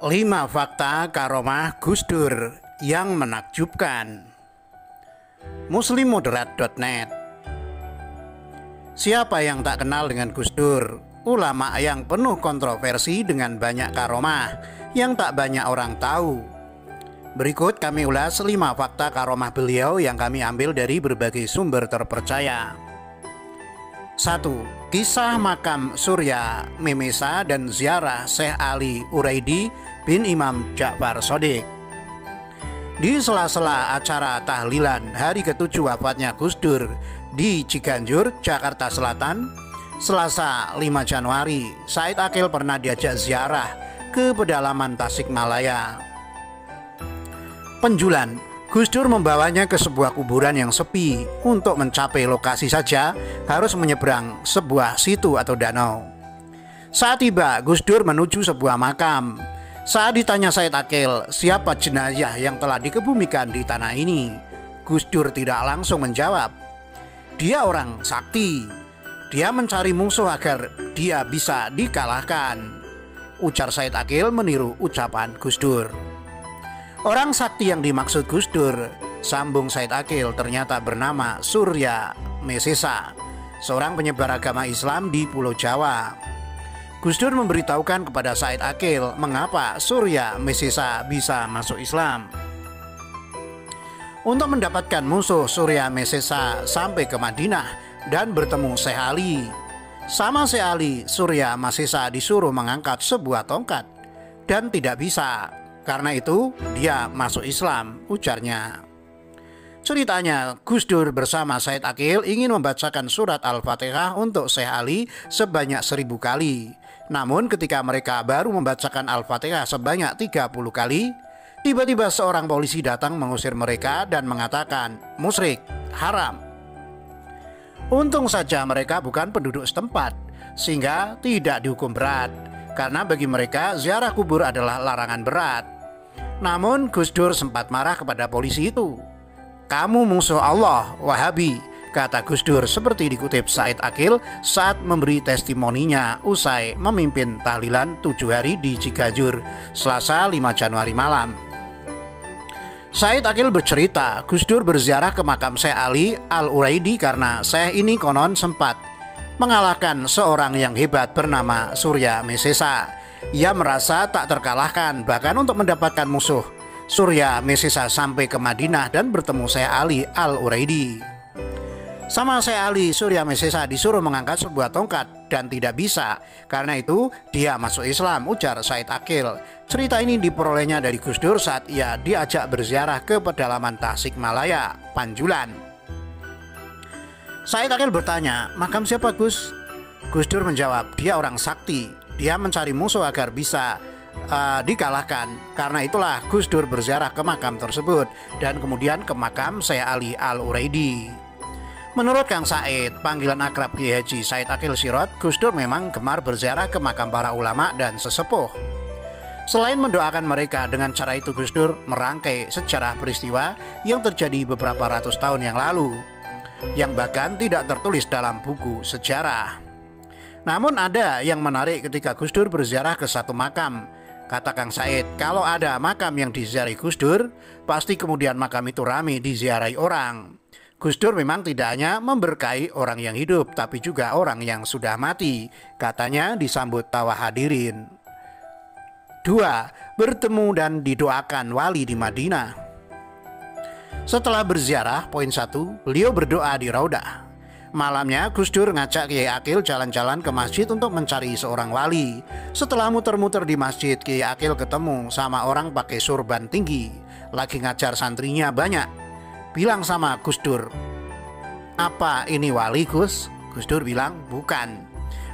5 fakta karomah Gus Dur yang menakjubkan. Muslimmoderat.net. Siapa yang tak kenal dengan Gus Dur, ulama yang penuh kontroversi dengan banyak karomah yang tak banyak orang tahu. Berikut kami ulas 5 fakta karomah beliau yang kami ambil dari berbagai sumber terpercaya. 1. Kisah makam Surya Memesa dan ziarah Syekh Ali Uraidi bin Imam Ja'far Shodiq. Di sela-sela acara tahlilan hari ke-7 wafatnya Gus Dur di Ciganjur, Jakarta Selatan, Selasa 5 Januari, Said Akil pernah diajak ziarah ke pedalaman Tasikmalaya. Penjulan, Gus Dur membawanya ke sebuah kuburan yang sepi. Untuk mencapai lokasi saja harus menyeberang sebuah situ atau danau. Saat tiba, Gus Dur menuju sebuah makam. Saat ditanya Said Akil, siapa jenazah yang telah dikebumikan di tanah ini, Gus Dur tidak langsung menjawab. Dia orang sakti. Dia mencari musuh agar dia bisa dikalahkan. Ujar Said Akil meniru ucapan Gus Dur. Orang sakti yang dimaksud Gus Dur, sambung Said Akil, ternyata bernama Surya Mesesa, seorang penyebar agama Islam di Pulau Jawa. Gus Dur memberitahukan kepada Said Akil mengapa Surya Mesesa bisa masuk Islam. Untuk mendapatkan musuh, Surya Mesesa sampai ke Madinah dan bertemu Syekh Ali. Sama Syekh Ali, Surya Mesesa disuruh mengangkat sebuah tongkat dan tidak bisa. Karena itu dia masuk Islam, ujarnya. Ceritanya, Gus Dur bersama Said Akil ingin membacakan surat Al-Fatihah untuk Syekh Ali sebanyak 1000 kali. Namun ketika mereka baru membacakan Al-Fatihah sebanyak 30 kali, tiba-tiba seorang polisi datang mengusir mereka dan mengatakan, musyrik, haram. Untung saja mereka bukan penduduk setempat, sehingga tidak dihukum berat. Karena bagi mereka ziarah kubur adalah larangan berat. Namun Gus Dur sempat marah kepada polisi itu. Kamu musuh Allah, Wahabi, kata Gus Dur seperti dikutip Said Akil saat memberi testimoninya usai memimpin tahlilan 7 hari di Ciganjur, Selasa 5 Januari malam. Said Akil bercerita, Gus Dur berziarah ke makam Syekh Ali Al-Uraidi karena Syekh ini konon sempat mengalahkan seorang yang hebat bernama Surya Mesesa. Ia merasa tak terkalahkan, bahkan untuk mendapatkan musuh, Surya Mesesa sampai ke Madinah dan bertemu Syekh Ali Al-Uraidi. Sama Syekh Ali, Surya Mesesa disuruh mengangkat sebuah tongkat dan tidak bisa. Karena itu dia masuk Islam, ujar Said Akil. Cerita ini diperolehnya dari Gus Dur saat ia diajak berziarah ke pedalaman Tasikmalaya, Panjulan. Said Akil bertanya, makam siapa Gus? Gus Dur menjawab, dia orang sakti. Dia mencari musuh agar bisa dikalahkan. Karena itulah Gus Dur berziarah ke makam tersebut dan kemudian ke makam Syekh Ali Al-Uraidi. Menurut Kang Said, panggilan akrab Kiai Haji Said Akil Sirot, Gus Dur memang gemar berziarah ke makam para ulama dan sesepuh. Selain mendoakan mereka, dengan cara itu Gus Dur merangkai sejarah peristiwa yang terjadi beberapa ratus tahun yang lalu, yang bahkan tidak tertulis dalam buku sejarah. Namun ada yang menarik ketika Gus Dur berziarah ke satu makam. Kata Kang Said, kalau ada makam yang diziarahi Gus Dur, pasti kemudian makam itu ramai diziarahi orang. Gus Dur memang tidak hanya memberkahi orang yang hidup, tapi juga orang yang sudah mati. Katanya disambut tawa hadirin. 2. Bertemu dan didoakan wali di Madinah. Setelah berziarah, poin 1, beliau berdoa di Raudah. Malamnya Gus Dur ngajak Kiai Akil jalan-jalan ke masjid untuk mencari seorang wali. Setelah muter-muter di masjid, Kiai Akil ketemu sama orang pakai surban tinggi, lagi ngajar santrinya banyak. Bilang sama Gus Dur, apa ini wali Gus? Gus Dur bilang, bukan.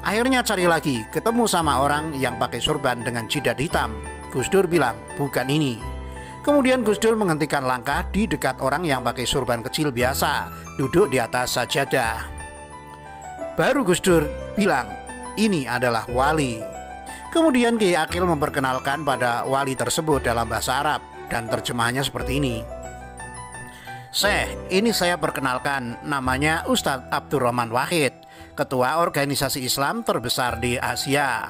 Akhirnya cari lagi, ketemu sama orang yang pakai surban dengan jidat hitam. Gus Dur bilang, bukan ini. Kemudian Gus Dur menghentikan langkah di dekat orang yang pakai surban kecil biasa, duduk di atas sajadah. Baru Gus Dur bilang, ini adalah wali. Kemudian Kiai Akil memperkenalkan pada wali tersebut dalam bahasa Arab dan terjemahannya seperti ini. Syekh, ini saya perkenalkan, namanya Ustadz Abdurrahman Wahid, ketua organisasi Islam terbesar di Asia.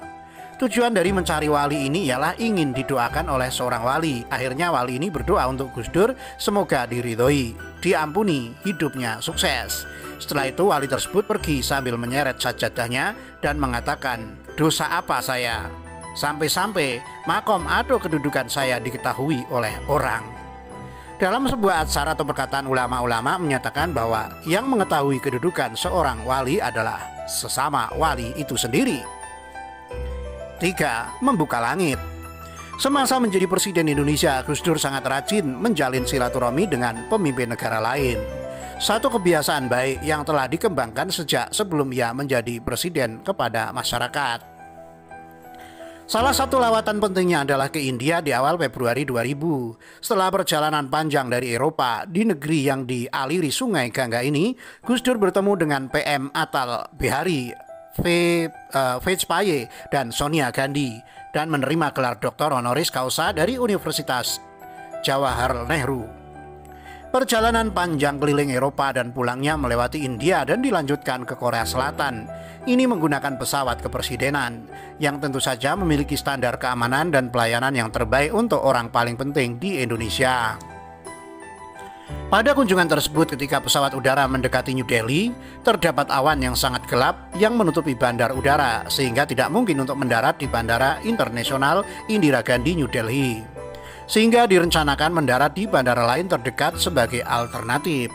Tujuan dari mencari wali ini ialah ingin didoakan oleh seorang wali. Akhirnya wali ini berdoa untuk Gus Dur semoga diridhoi, diampuni, hidupnya sukses. Setelah itu wali tersebut pergi sambil menyeret sajadahnya dan mengatakan, "Dosa apa saya? Sampai-sampai makom atau kedudukan saya diketahui oleh orang." Dalam sebuah atsar atau perkataan ulama-ulama menyatakan bahwa yang mengetahui kedudukan seorang wali adalah sesama wali itu sendiri. 3. Membuka langit. Semasa menjadi Presiden Indonesia, Gus Dur sangat rajin menjalin silaturahmi dengan pemimpin negara lain. Satu kebiasaan baik yang telah dikembangkan sejak sebelum ia menjadi presiden kepada masyarakat. Salah satu lawatan pentingnya adalah ke India di awal Februari 2000. Setelah perjalanan panjang dari Eropa, di negeri yang dialiri sungai Gangga ini, Gus Dur bertemu dengan PM Atal Bihari Vajpayee dan Sonia Gandhi dan menerima gelar doktor honoris causa dari Universitas Jawaharlal Nehru. Perjalanan panjang keliling Eropa dan pulangnya melewati India dan dilanjutkan ke Korea Selatan. Ini menggunakan pesawat kepresidenan yang tentu saja memiliki standar keamanan dan pelayanan yang terbaik untuk orang paling penting di Indonesia. Pada kunjungan tersebut ketika pesawat udara mendekati New Delhi, terdapat awan yang sangat gelap yang menutupi bandar udara sehingga tidak mungkin untuk mendarat di Bandara Internasional Indira Gandhi New Delhi. Sehingga direncanakan mendarat di bandara lain terdekat sebagai alternatif.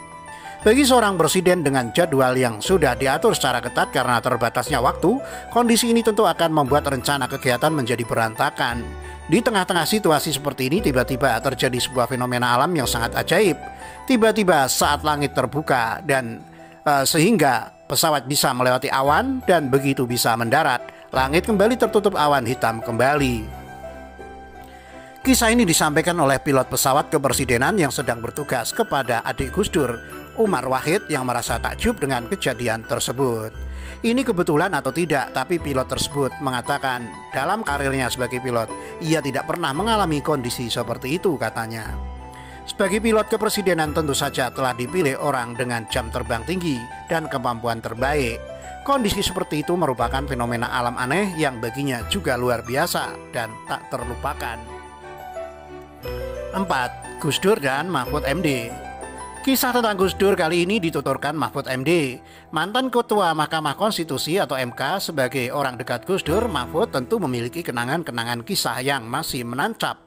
Bagi seorang presiden dengan jadwal yang sudah diatur secara ketat karena terbatasnya waktu, kondisi ini tentu akan membuat rencana kegiatan menjadi berantakan. Di tengah-tengah situasi seperti ini tiba-tiba terjadi sebuah fenomena alam yang sangat ajaib. Tiba-tiba saat langit terbuka dan sehingga pesawat bisa melewati awan dan begitu bisa mendarat, langit kembali tertutup awan hitam kembali. Kisah ini disampaikan oleh pilot pesawat kepresidenan yang sedang bertugas kepada adik Gus Dur, Umar Wahid, yang merasa takjub dengan kejadian tersebut. Ini kebetulan atau tidak, tapi pilot tersebut mengatakan dalam karirnya sebagai pilot, ia tidak pernah mengalami kondisi seperti itu katanya. Sebagai pilot kepresidenan tentu saja telah dipilih orang dengan jam terbang tinggi dan kemampuan terbaik. Kondisi seperti itu merupakan fenomena alam aneh yang baginya juga luar biasa dan tak terlupakan. 4. Gus Dur dan Mahfud MD. Kisah tentang Gus Dur kali ini dituturkan Mahfud MD, mantan Ketua Mahkamah Konstitusi atau MK. Sebagai orang dekat Gus Dur, Mahfud tentu memiliki kenangan-kenangan kisah yang masih menancap,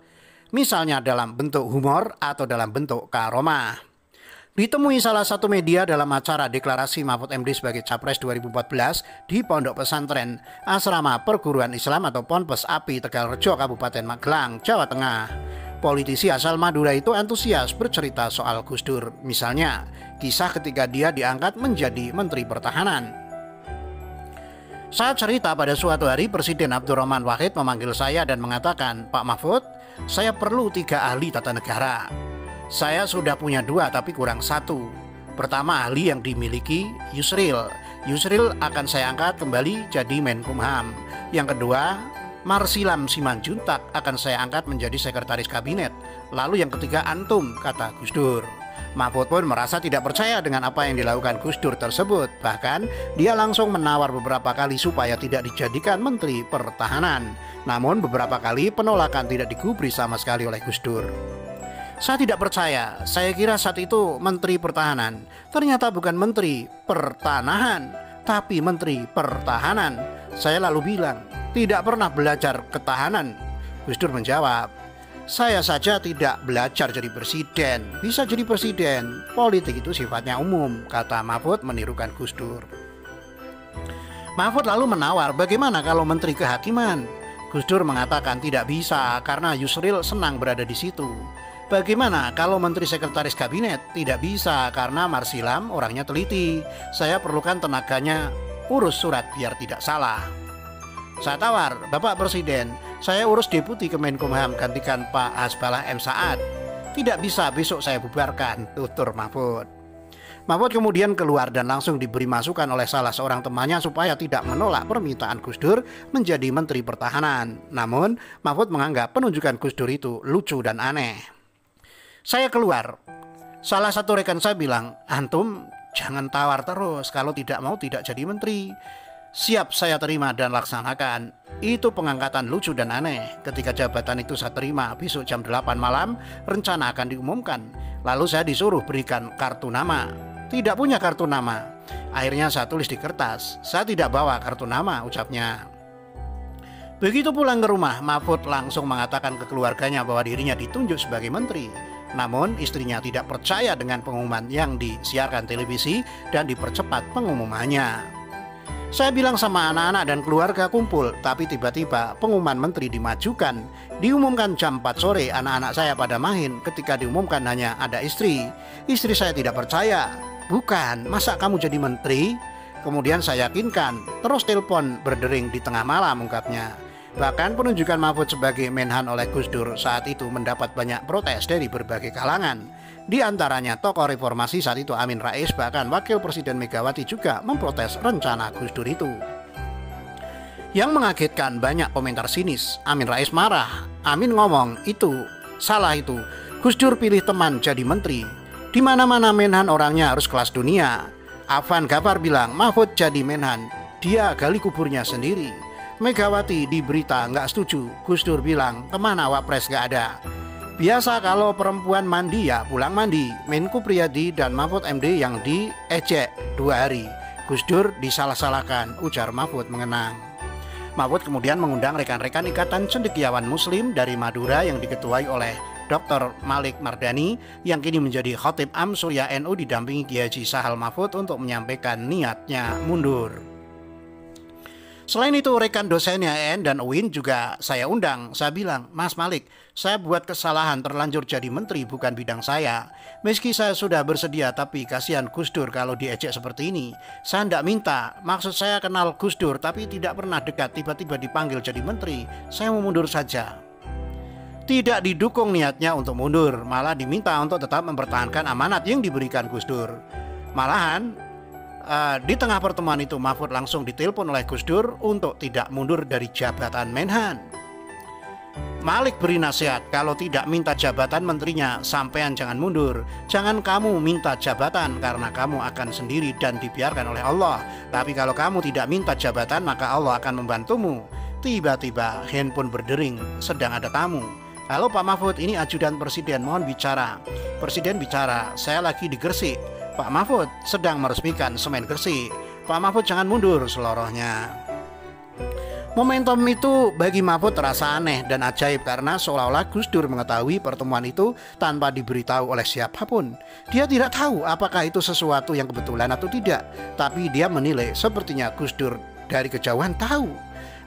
misalnya dalam bentuk humor atau dalam bentuk karomah. Ditemui salah satu media dalam acara deklarasi Mahfud MD sebagai Capres 2014 di Pondok Pesantren Asrama Perguruan Islam atau Ponpes Api Tegalrejo, Kabupaten Magelang, Jawa Tengah. Politisi asal Madura itu antusias bercerita soal Gus Dur. Misalnya, kisah ketika dia diangkat menjadi Menteri Pertahanan. Saat cerita pada suatu hari, Presiden Abdurrahman Wahid memanggil saya dan mengatakan, "Pak Mahfud, saya perlu 3 ahli tata negara. Saya sudah punya 2 tapi kurang 1. Pertama, ahli yang dimiliki Yusril. Yusril akan saya angkat kembali jadi Menkumham. Yang kedua, Marsilam Simanjuntak akan saya angkat menjadi sekretaris kabinet. Lalu yang ketiga antum," kata Gus Dur. Mahfud pun merasa tidak percaya dengan apa yang dilakukan Gus Dur tersebut. Bahkan dia langsung menawar beberapa kali supaya tidak dijadikan Menteri Pertahanan. Namun beberapa kali penolakan tidak digubris sama sekali oleh Gus Dur. "Saya tidak percaya, saya kira saat itu Menteri Pertahanan. Ternyata bukan Menteri Pertanahan, tapi Menteri Pertahanan. Saya lalu bilang, tidak pernah belajar ketahanan." Gus Dur menjawab, "Saya saja tidak belajar jadi presiden. Bisa jadi presiden, politik itu sifatnya umum," kata Mahfud menirukan Gus Dur. Mahfud lalu menawar, "Bagaimana kalau Menteri Kehakiman?" Gus Dur mengatakan tidak bisa karena Yusril senang berada di situ. "Bagaimana kalau Menteri Sekretaris Kabinet?" "Tidak bisa karena Marsilam orangnya teliti. Saya perlukan tenaganya urus surat biar tidak salah." Saya tawar, "Bapak Presiden, saya urus Deputi Kemenkumham gantikan Pak Hasbalah M. Saad." "Tidak bisa, besok saya bubarkan," tutur Mahfud. Mahfud kemudian keluar dan langsung diberi masukan oleh salah seorang temannya supaya tidak menolak permintaan Gus Dur menjadi Menteri Pertahanan. Namun Mahfud menganggap penunjukan Gus Dur itu lucu dan aneh. Saya keluar. Salah satu rekan saya bilang, "Antum jangan tawar terus, kalau tidak mau tidak jadi menteri." Siap saya terima dan laksanakan. Itu pengangkatan lucu dan aneh. Ketika jabatan itu saya terima, besok jam 8 malam rencana akan diumumkan. Lalu saya disuruh berikan kartu nama. Tidak punya kartu nama. Akhirnya saya tulis di kertas. Saya tidak bawa kartu nama, ucapnya. Begitu pulang ke rumah, Mahfud langsung mengatakan ke keluarganya bahwa dirinya ditunjuk sebagai menteri. Namun istrinya tidak percaya dengan pengumuman yang disiarkan televisi dan dipercepat pengumumannya. Saya bilang sama anak-anak dan keluarga kumpul, tapi tiba-tiba pengumuman menteri dimajukan. Diumumkan jam 4 sore, anak-anak saya pada main. Ketika diumumkan hanya ada istri. Istri saya tidak percaya. Bukan, masa kamu jadi menteri? Kemudian saya yakinkan, terus telepon berdering di tengah malam, ungkapnya. Bahkan penunjukan Mahfud sebagai Menhan oleh Gus Dur saat itu mendapat banyak protes dari berbagai kalangan. Di antaranya tokoh reformasi saat itu Amin Rais, bahkan Wakil Presiden Megawati juga memprotes rencana Gus Dur itu. Yang mengagetkan, banyak komentar sinis. Amin Rais marah. Amin ngomong, itu salah itu. Gus Dur pilih teman jadi menteri. Di mana-mana Menhan orangnya harus kelas dunia. Afan Ghaffar bilang Mahfud jadi Menhan, dia gali kuburnya sendiri. Megawati di berita nggak setuju. Gus Dur bilang kemana wapres nggak ada. Biasa kalau perempuan mandi ya pulang mandi. Menku Priyadi dan Mahfud MD yang diejek 2 hari. Gus Dur disalah-salahkan, ujar Mahfud mengenang. Mahfud kemudian mengundang rekan-rekan Ikatan Cendekiawan Muslim dari Madura yang diketuai oleh Dr. Malik Mardani yang kini menjadi Khatib Am Surya NU didampingi Kiai Haji Sahal Mahfud untuk menyampaikan niatnya mundur. Selain itu rekan dosennya EN dan UIN juga saya undang. Saya bilang, Mas Malik, saya buat kesalahan terlanjur jadi menteri bukan bidang saya. Meski saya sudah bersedia tapi kasihan Gus Dur kalau diejek seperti ini. Saya tidak minta, maksud saya kenal Gus Dur tapi tidak pernah dekat, tiba-tiba dipanggil jadi menteri. Saya mau mundur saja. Tidak didukung niatnya untuk mundur, malah diminta untuk tetap mempertahankan amanat yang diberikan Gus Dur. Malahan di tengah pertemuan itu Mahfud langsung ditelepon oleh Gus Dur untuk tidak mundur dari jabatan Menhan. Malik beri nasihat, kalau tidak minta jabatan menterinya, sampean jangan mundur. Jangan kamu minta jabatan karena kamu akan sendiri dan dibiarkan oleh Allah. Tapi kalau kamu tidak minta jabatan maka Allah akan membantumu. Tiba-tiba handphone berdering, sedang ada tamu. Halo Pak Mahfud, ini ajudan presiden, mohon bicara. Presiden bicara, saya lagi di Gresik. Pak Mahfud sedang meresmikan semen Gresik. Pak Mahfud jangan mundur, selorohnya. Momentum itu bagi Mahfud terasa aneh dan ajaib karena seolah-olah Gus Dur mengetahui pertemuan itu tanpa diberitahu oleh siapapun. Dia tidak tahu apakah itu sesuatu yang kebetulan atau tidak, tapi dia menilai sepertinya Gus Dur dari kejauhan tahu.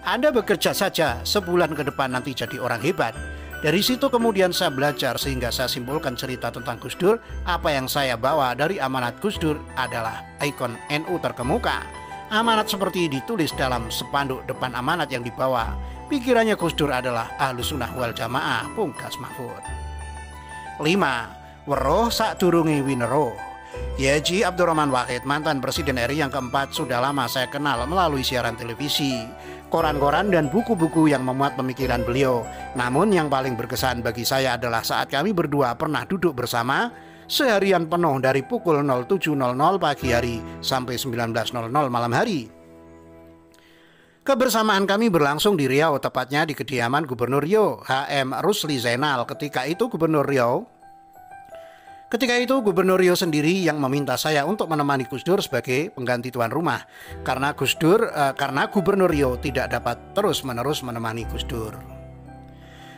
Anda bekerja saja, sebulan ke depan nanti jadi orang hebat. Dari situ kemudian saya belajar sehingga saya simpulkan cerita tentang Gus Dur. Apa yang saya bawa dari amanat Gus Dur adalah ikon NU terkemuka. Amanat seperti ditulis dalam spanduk depan amanat yang dibawa. Pikirannya Gus Dur adalah Ahlus Sunnah wal Jamaah, pungkas Mahfud. 5. Weruh sadurunge winero. Kiai Haji Abdurrahman Wahid, mantan Presiden RI yang keempat, sudah lama saya kenal melalui siaran televisi, koran-koran dan buku-buku yang memuat pemikiran beliau. Namun yang paling berkesan bagi saya adalah saat kami berdua pernah duduk bersama seharian penuh dari pukul 07.00 pagi hari sampai 19.00 malam hari. Kebersamaan kami berlangsung di Riau, tepatnya di kediaman Gubernur Riau, HM Rusli Zainal. Ketika itu Gubernur Riau sendiri yang meminta saya untuk menemani Gus Dur sebagai pengganti tuan rumah karena Gubernur Riau tidak dapat terus-menerus menemani Gus Dur.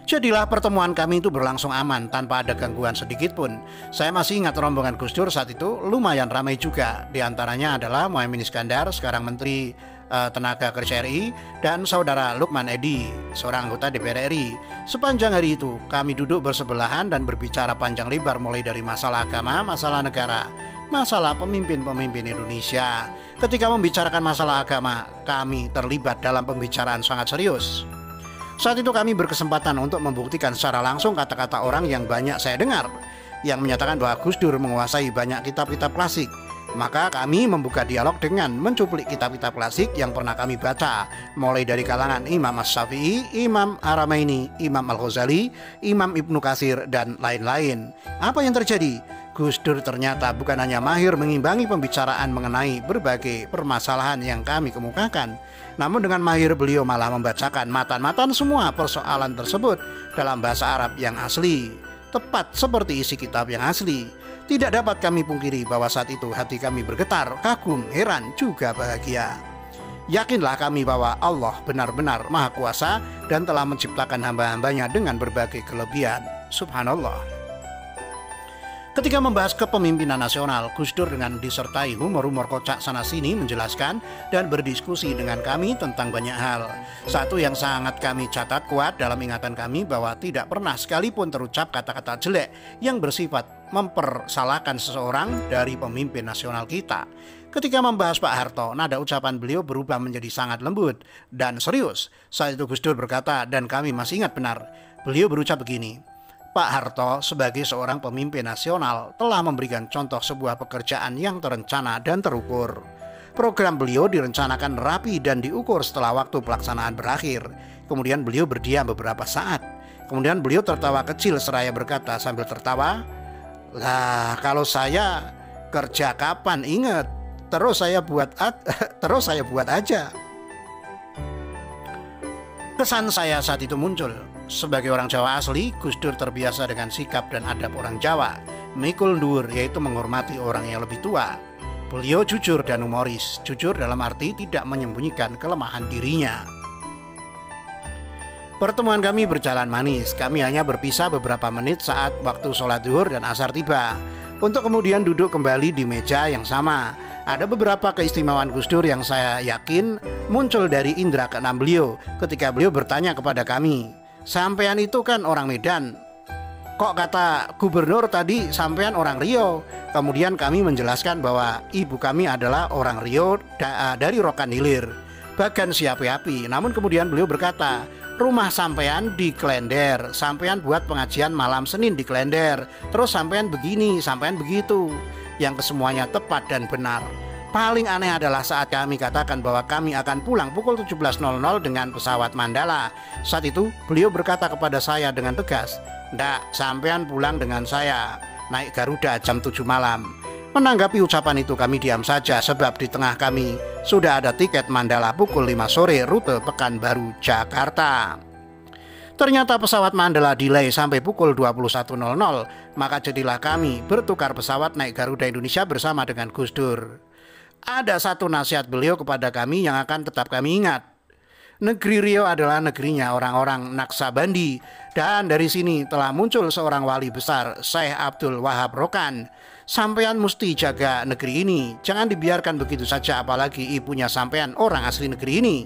Jadilah pertemuan kami itu berlangsung aman tanpa ada gangguan sedikit pun. Saya masih ingat rombongan Gus Dur saat itu lumayan ramai juga. Di antaranya adalah Muhaimin Iskandar, sekarang Menteri Tenaga Kerja RI, dan Saudara Lukman Edi, seorang anggota DPR RI. Sepanjang hari itu kami duduk bersebelahan dan berbicara panjang lebar mulai dari masalah agama, masalah negara, masalah pemimpin-pemimpin Indonesia. Ketika membicarakan masalah agama, kami terlibat dalam pembicaraan sangat serius. Saat itu kami berkesempatan untuk membuktikan secara langsung kata-kata orang yang banyak saya dengar, yang menyatakan bahwa Gus Dur menguasai banyak kitab-kitab klasik. Maka kami membuka dialog dengan mencuplik kitab-kitab klasik yang pernah kami baca, mulai dari kalangan Imam Asy-Syafi'i, Imam Haramaini, Imam Al-Ghazali, Imam Ibnu Katsir, dan lain-lain. Apa yang terjadi? Gus Dur ternyata bukan hanya mahir mengimbangi pembicaraan mengenai berbagai permasalahan yang kami kemukakan, namun dengan mahir beliau malah membacakan matan-matan semua persoalan tersebut dalam bahasa Arab yang asli, tepat seperti isi kitab yang asli. Tidak dapat kami pungkiri bahwa saat itu hati kami bergetar, kagum, heran, juga bahagia. Yakinlah kami bahwa Allah benar-benar Maha Kuasa dan telah menciptakan hamba-hambanya dengan berbagai kelebihan. Subhanallah. Ketika membahas kepemimpinan nasional, Gus Dur dengan disertai humor-humor kocak sana-sini menjelaskan dan berdiskusi dengan kami tentang banyak hal. Satu yang sangat kami catat kuat dalam ingatan kami bahwa tidak pernah sekalipun terucap kata-kata jelek yang bersifat mempersalahkan seseorang dari pemimpin nasional kita. Ketika membahas Pak Harto, nada ucapan beliau berubah menjadi sangat lembut dan serius. Saat itu Gus Dur berkata, dan kami masih ingat benar, beliau berucap begini, Pak Harto sebagai seorang pemimpin nasional telah memberikan contoh sebuah pekerjaan yang terencana dan terukur. Program beliau direncanakan rapi dan diukur setelah waktu pelaksanaan berakhir. Kemudian beliau berdiam beberapa saat. Kemudian beliau tertawa kecil seraya berkata sambil tertawa, "Lah, kalau saya kerja kapan ingat, terus saya buat aja." Kesan saya saat itu muncul. Sebagai orang Jawa asli, Gus Dur terbiasa dengan sikap dan adab orang Jawa. Mikul ndur, yaitu menghormati orang yang lebih tua. Beliau jujur dan humoris. Jujur dalam arti tidak menyembunyikan kelemahan dirinya. Pertemuan kami berjalan manis. Kami hanya berpisah beberapa menit saat waktu sholat zuhur dan asar tiba, untuk kemudian duduk kembali di meja yang sama. Ada beberapa keistimewaan Gus Dur yang saya yakin muncul dari indera keenam beliau ketika beliau bertanya kepada kami, "Sampean itu kan orang Medan, kok kata gubernur tadi sampean orang Riau?" Kemudian kami menjelaskan bahwa ibu kami adalah orang Riau dari Rokan Hilir, Bagan Siapi-api. Namun kemudian beliau berkata, "Rumah sampean di Klender, sampean buat pengajian malam Senin di Klender, terus sampean begini, sampean begitu," yang kesemuanya tepat dan benar. Paling aneh adalah saat kami katakan bahwa kami akan pulang pukul 17.00 dengan pesawat Mandala. Saat itu beliau berkata kepada saya dengan tegas, "Ndak, sampean pulang dengan saya, naik Garuda jam 7 malam." Menanggapi ucapan itu kami diam saja sebab di tengah kami sudah ada tiket Mandala pukul 5 sore rute Pekanbaru, Jakarta. Ternyata pesawat Mandala delay sampai pukul 21.00, maka jadilah kami bertukar pesawat naik Garuda Indonesia bersama dengan Gus Dur. Ada satu nasihat beliau kepada kami yang akan tetap kami ingat. Negeri Riau adalah negerinya orang-orang Naksabandi, dan dari sini telah muncul seorang wali besar, Syekh Abdul Wahab Rokan. Sampean mesti jaga negeri ini, jangan dibiarkan begitu saja, apalagi ibunya sampean orang asli negeri ini.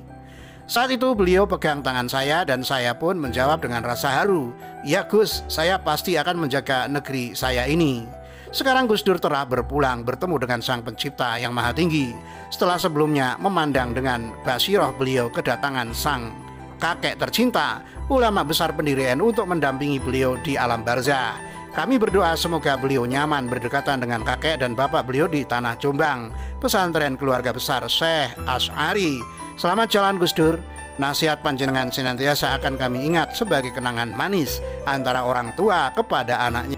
Saat itu beliau pegang tangan saya dan saya pun menjawab dengan rasa haru, "Ya Gus, saya pasti akan menjaga negeri saya ini." Sekarang Gus Dur telah berpulang bertemu dengan Sang Pencipta yang Maha Tinggi. Setelah sebelumnya memandang dengan basiroh beliau kedatangan Sang Kakek tercinta, ulama besar pendiri NU untuk mendampingi beliau di alam barzah. Kami berdoa semoga beliau nyaman berdekatan dengan kakek dan bapak beliau di Tanah Jombang, pesantren keluarga besar Syekh Asy'ari. Selamat jalan Gus Dur. Nasihat panjenengan senantiasa akan kami ingat sebagai kenangan manis antara orang tua kepada anaknya.